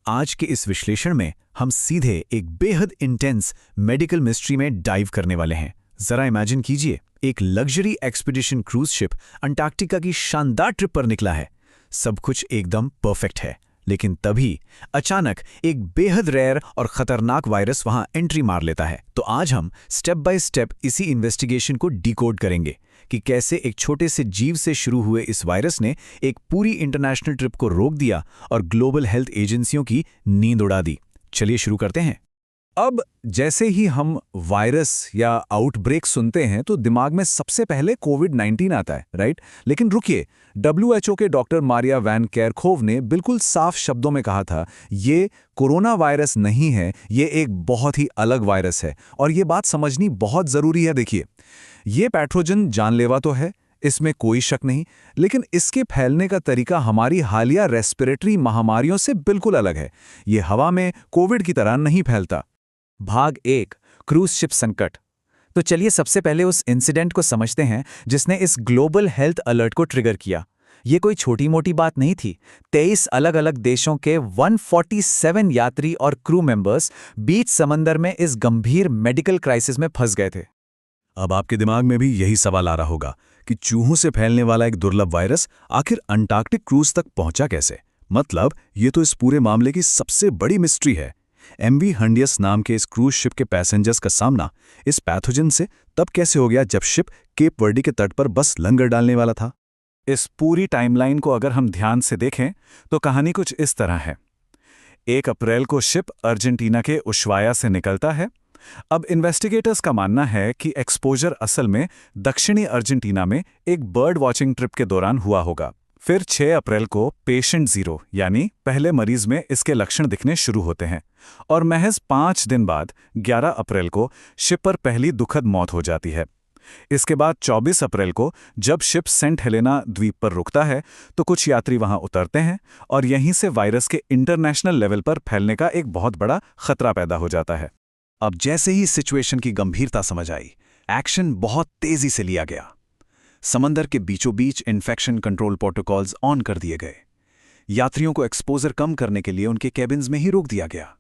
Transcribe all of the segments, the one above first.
आज के इस विश्लेषण में हम सीधे एक बेहद इंटेंस मेडिकल मिस्ट्री में डाइव करने वाले हैं। जरा इमेजिन कीजिए, एक luxury expedition cruise ship Antarctica की शानदार ट्रिप पर निकला है। सब कुछ एकदम परफेक्ट है, लेकिन तभी अचानक एक बेहद रेयर और खतरनाक वायरस वहां एंट्री मार लेता है। तो आज हम स्टेप बाय स्टेप इसी इन्वेस्टिगेशन को डिकोड करेंगे कि कैसे एक छोटे से जीव से शुरू हुए इस वायरस ने एक पूरी इंटरनेशनल ट्रिप को रोक दिया और ग्लोबल हेल्थ एजेंसियों की नींद उड़ा दी। चलिए शुरू करते हैं। अब जैसे ही हम वायरस या आउटब्रेक सुनते हैं तो दिमाग में सबसे पहले कोविड-19 आता है, राइट? लेकिन रुकिए, WHO के डॉक्टर मारिया वैन केरखोव ने बिल्कुल साफ शब्दों में कहा था, ये कोरोना वायरस नहीं है, ये एक बहुत ही अलग वायरस है। और ये बात समझनी बहुत ज़रूरी है। देखिए, ये पैथोजन जानलेवा तो है, इसमें कोई शक नहीं, लेकिन इसके फैलने का तरीका हमारी हालिया रेस्पिरेटरी महामारियों से बिल्कुल अलग है। ये हवा में कोविड की तरह नहीं फैलता। भाग 1, क्रूज शिप संकट। तो चलिए सबसे पहले उस इंसिडेंट को समझते हैं जिसने इस ग्लोबल हेल्थ अलर्ट को ट्रिगर किया। ये कोई छोटी मोटी बात नहीं थी। 23 अलग अलग देशों के 147 यात्री और क्रू मेंबर्स बीच समंदर में इस गंभीर मेडिकल क्राइसिस में फंस गए थे। अब आपके दिमाग में भी यही सवाल आ रहा होगा कि चूहों से फैलने वाला एक दुर्लभ वायरस आखिर अंटार्कटिक क्रूज तक पहुंचा कैसे? मतलब ये तो इस पूरे मामले की सबसे बड़ी मिस्ट्री है। MV हंडियस नाम के इस क्रूज शिप के पैसेंजर्स का सामना इस पैथोजन से तब कैसे हो गया जब शिप केप वर्डी के तट पर बस लंगर डालने वाला था। इस पूरी टाइमलाइन को अगर हम ध्यान से देखें तो कहानी कुछ इस तरह है। 1 अप्रैल को शिप अर्जेंटीना के उशवाया से निकलता है। अब इन्वेस्टिगेटर्स का मानना है कि एक्सपोजर असल में दक्षिणी अर्जेंटीना में एक बर्ड वॉचिंग ट्रिप के दौरान हुआ होगा। फिर 6 अप्रैल को पेशेंट 0 यानी पहले मरीज में इसके लक्षण दिखने शुरू होते हैं और महज 5 दिन बाद 11 अप्रैल को शिप पर पहली दुखद मौत हो जाती है। इसके बाद 24 अप्रैल को जब शिप सेंट हेलेना द्वीप पर रुकता है तो कुछ यात्री वहां उतरते हैं और यहीं से वायरस के इंटरनेशनल लेवल पर फैलने का एक बहुत बड़ा खतरा पैदा हो जाता है। अब जैसे ही सिचुएशन की गंभीरता समझ आई, एक्शन बहुत तेजी से लिया गया। समंदर के बीचों बीच इन्फेक्शन कंट्रोल प्रोटोकॉल्स ऑन कर दिए गए। यात्रियों को एक्सपोजर कम करने के लिए उनके कैबिन्स में ही रोक दिया गया।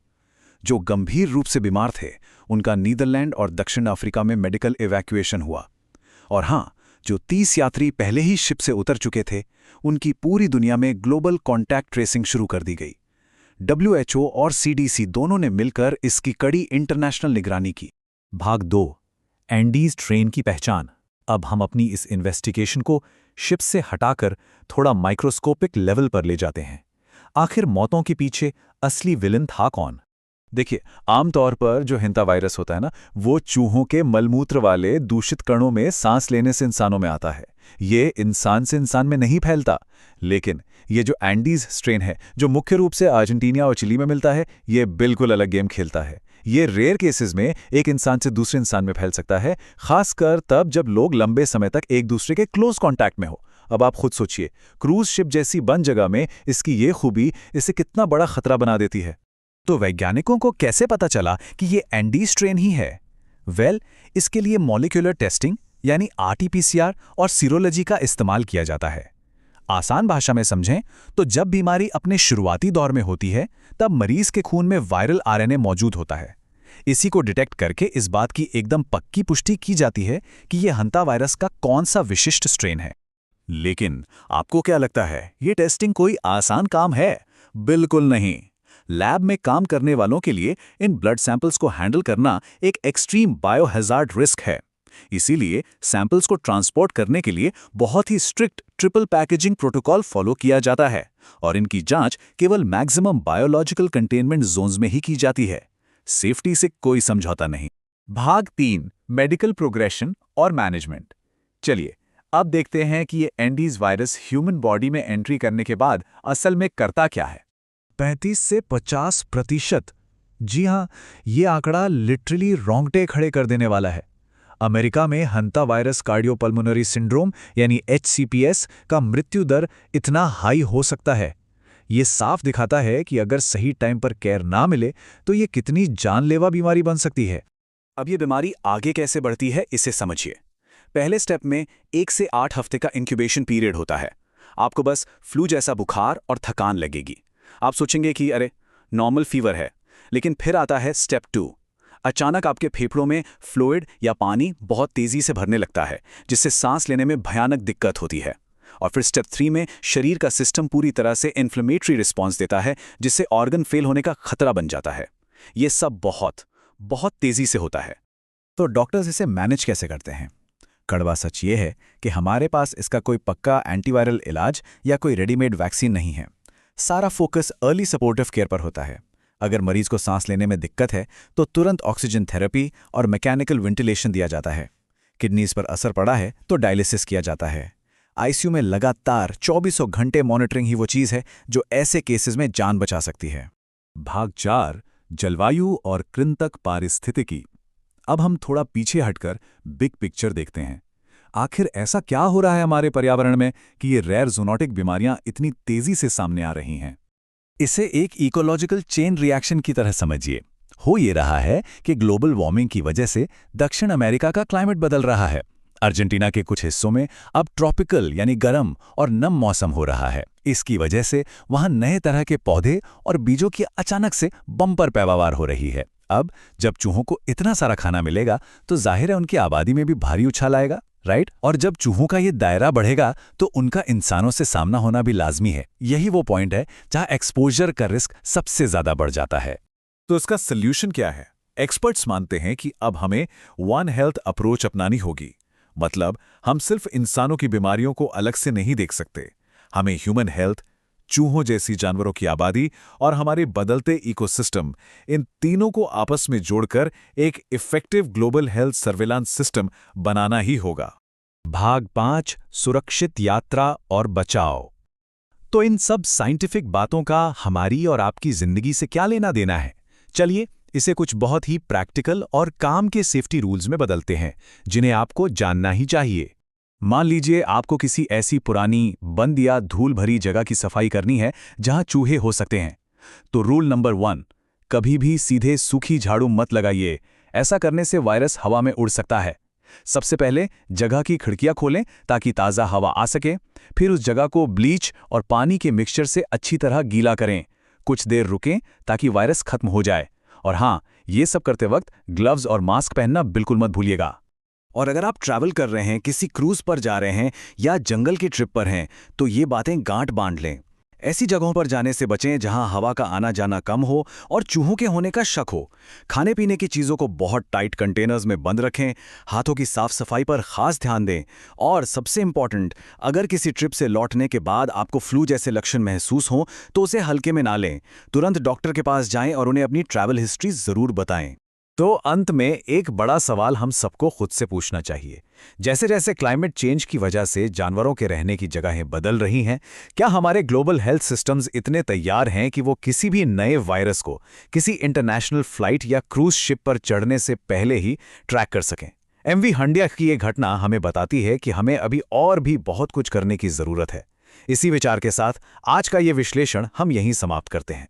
जो गंभीर रूप से बीमार थे उनका नीदरलैंड और दक्षिण अफ्रीका में मेडिकल इवैक्यूएशन हुआ। और हां, जो 30 यात्री पहले ही शिप से उतर चुके थे उनकी पूरी दुनिया में ग्लोबल कॉन्टैक्ट ट्रेसिंग शुरू कर दी गई। WHO और CDC दोनों ने मिलकर इसकी कड़ी इंटरनेशनल निगरानी की। भाग 2, एंडीज ट्रेन की पहचान। अब हम अपनी इस इन्वेस्टिगेशन को शिप से हटाकर थोड़ा माइक्रोस्कोपिक लेवल पर ले जाते हैं। आखिर मौतों के पीछे असली विलन था कौन? देखिए, आमतौर पर जो हिंता वायरस होता है ना, वो चूहों के मलमूत्र वाले दूषित कणों में सांस लेने से इंसानों में आता है। ये इंसान से इंसान में नहीं फैलता। लेकिन ये जो एंडीज स्ट्रेन है, जो मुख्य रूप से अर्जेंटीना और चिली में मिलता है, ये बिल्कुल अलग गेम खेलता है। ये रेयर केसेस में एक इंसान से दूसरे इंसान में फैल सकता है, खासकर तब जब लोग लंबे समय तक एक दूसरे के क्लोज कॉन्टैक्ट में हो। अब आप खुद सोचिए, क्रूज शिप जैसी बंद जगह में इसकी ये खूबी इसे कितना बड़ा खतरा बना देती है। तो वैज्ञानिकों को कैसे पता चला कि ये एंडीज स्ट्रेन ही है? इसके लिए मॉलिक्यूलर टेस्टिंग यानी RT-PCR और सीरोलॉजी का इस्तेमाल किया जाता है। आसान भाषा में समझें तो जब बीमारी अपने शुरुआती दौर में होती है तब मरीज के खून में वायरल RNA मौजूद होता है। इसी को डिटेक्ट करके इस बात की एकदम पक्की पुष्टि की जाती है कि यह हंता वायरस का कौन सा विशिष्ट स्ट्रेन है। लेकिन आपको क्या लगता है, ये टेस्टिंग कोई आसान काम है? बिल्कुल नहीं। लैब में काम करने वालों के लिए इन ब्लड सैंपल्स को हैंडल करना एक एक्सट्रीम बायोहैजार्ड रिस्क है। इसीलिए सैंपल्स को ट्रांसपोर्ट करने के लिए बहुत ही strict triple packaging protocol follow किया जाता है और इनकी जांच केवल मैक्सिमम बायोलॉजिकल कंटेनमेंट जोन्स में ही की जाती है। सेफ्टी से कोई समझौता नहीं। भाग 3, मेडिकल प्रोग्रेशन और मैनेजमेंट। चलिए अब देखते हैं कि ये एंडीज वायरस ह्यूमन बॉडी में एंट्री करने के बाद असल में करता क्या है। 35 से 50%। जी हाँ, ये आंकड़ा लिटरली रोंगटे खड़े कर देने वाला है। अमेरिका में हंता वायरस कार्डियोपल्मोनरी सिंड्रोम यानी HCPS का मृत्यु दर इतना हाई हो सकता है। ये साफ दिखाता है कि अगर सही टाइम पर केयर ना मिले तो ये कितनी जानलेवा बीमारी बन सकती है। अब ये बीमारी आगे कैसे बढ़ती है इसे समझिए। पहले स्टेप में 1 से 8 हफ्ते का इंक्यूबेशन पीरियड होता है। आपको बस फ्लू जैसा बुखार और थकान लगेगी। आप सोचेंगे कि अरे नॉर्मल फीवर है। लेकिन फिर आता है स्टेप 2। अचानक आपके फेफड़ों में फ्लूइड या पानी बहुत तेजी से भरने लगता है, जिससे सांस लेने में भयानक दिक्कत होती है। और फिर स्टेप 3 में शरीर का सिस्टम पूरी तरह से इन्फ्लेमेटरी रिस्पॉन्स देता है, जिससे ऑर्गन फेल होने का खतरा बन जाता है। ये सब बहुत तेजी से होता है। तो डॉक्टर्स इसे मैनेज कैसे करते हैं? कड़वा सच ये है कि हमारे पास इसका कोई पक्का एंटीवायरल इलाज या कोई रेडीमेड वैक्सीन नहीं है। सारा फोकस अर्ली सपोर्टिव केयर पर होता है। अगर मरीज को सांस लेने में दिक्कत है तो तुरंत ऑक्सीजन थेरेपी और मैकेनिकल वेंटिलेशन दिया जाता है। किडनीज पर असर पड़ा है तो डायलिसिस किया जाता है। आईसीयू में लगातार 24 घंटे मॉनिटरिंग ही वो चीज़ है जो ऐसे केसेस में जान बचा सकती है। भाग 4, जलवायु और कृंतक पारिस्थितिकी। अब हम थोड़ा पीछे हटकर बिग पिक्चर देखते हैं। आखिर ऐसा क्या हो रहा है हमारे पर्यावरण में कि ये रेयर ज़ूनोटिक बीमारियां इतनी तेजी से सामने आ रही हैं? इसे एक इकोलॉजिकल चेन रिएक्शन की तरह समझिए। हो ये रहा है कि ग्लोबल वार्मिंग की वजह से दक्षिण अमेरिका का क्लाइमेट बदल रहा है। अर्जेंटीना के कुछ हिस्सों में अब ट्रॉपिकल यानी गर्म और नम मौसम हो रहा है। इसकी वजह से वहां नए तरह के पौधे और बीजों की अचानक से बम्पर पैदावार हो रही है। अब जब चूहों को इतना सारा खाना मिलेगा तो जाहिर है उनकी आबादी में भी भारी उछाल आएगा, राइट? और जब चूहों का ये दायरा बढ़ेगा तो उनका इंसानों से सामना होना भी लाजमी है। यही वो पॉइंट है जहां एक्सपोजर का रिस्क सबसे ज्यादा बढ़ जाता है। तो इसका सल्यूशन क्या है? एक्सपर्ट्स मानते हैं कि अब हमें वन हेल्थ अप्रोच अपनानी होगी। मतलब हम सिर्फ इंसानों की बीमारियों को अलग से नहीं देख सकते। हमें ह्यूमन हेल्थ, चूहों जैसी जानवरों की आबादी और हमारे बदलते इकोसिस्टम, इन तीनों को आपस में जोड़कर एक effective global health surveillance system बनाना ही होगा। भाग 5, सुरक्षित यात्रा और बचाव। तो इन सब साइंटिफिक बातों का हमारी और आपकी जिंदगी से क्या लेना देना है? चलिए इसे कुछ बहुत ही प्रैक्टिकल और काम के सेफ्टी रूल्स में बदलते हैं, जिन्हें आपको जानना ही चाहिए। मान लीजिए आपको किसी ऐसी पुरानी, बंद या धूल भरी जगह की सफाई करनी है जहां चूहे हो सकते हैं। तो रूल नंबर 1, कभी भी सीधे सूखी झाड़ू मत लगाइए। ऐसा करने से वायरस हवा में उड़ सकता है। सबसे पहले जगह की खिड़कियां खोलें ताकि ताज़ा हवा आ सके। फिर उस जगह को ब्लीच और पानी के मिक्सचर से अच्छी तरह गीला करें। कुछ देर रुकें ताकि वायरस खत्म हो जाए। और हाँ, ये सब करते वक्त ग्लव्स और मास्क पहनना बिल्कुल मत भूलिएगा। और अगर आप ट्रैवल कर रहे हैं, किसी क्रूज पर जा रहे हैं या जंगल की ट्रिप पर हैं, तो ये बातें गांठ बांध लें। ऐसी जगहों पर जाने से बचें जहां हवा का आना जाना कम हो और चूहों के होने का शक हो। खाने पीने की चीज़ों को बहुत टाइट कंटेनर्स में बंद रखें। हाथों की साफ सफाई पर खास ध्यान दें। और सबसे इम्पॉर्टेंट, अगर किसी ट्रिप से लौटने के बाद आपको फ्लू जैसे लक्षण महसूस हों तो उसे हल्के में ना लें। तुरंत डॉक्टर के पास जाएं और उन्हें अपनी ट्रैवल हिस्ट्री ज़रूर बताएं। तो अंत में एक बड़ा सवाल हम सबको खुद से पूछना चाहिए। जैसे जैसे क्लाइमेट चेंज की वजह से जानवरों के रहने की जगहें बदल रही हैं, क्या हमारे ग्लोबल हेल्थ सिस्टम्स इतने तैयार हैं कि वो किसी भी नए वायरस को किसी इंटरनेशनल फ्लाइट या क्रूज शिप पर चढ़ने से पहले ही ट्रैक कर सकें? MV हंडिया की ये घटना हमें बताती है कि हमें अभी और भी बहुत कुछ करने की ज़रूरत है। इसी विचार के साथ आज का ये विश्लेषण हम यहीं समाप्त करते हैं।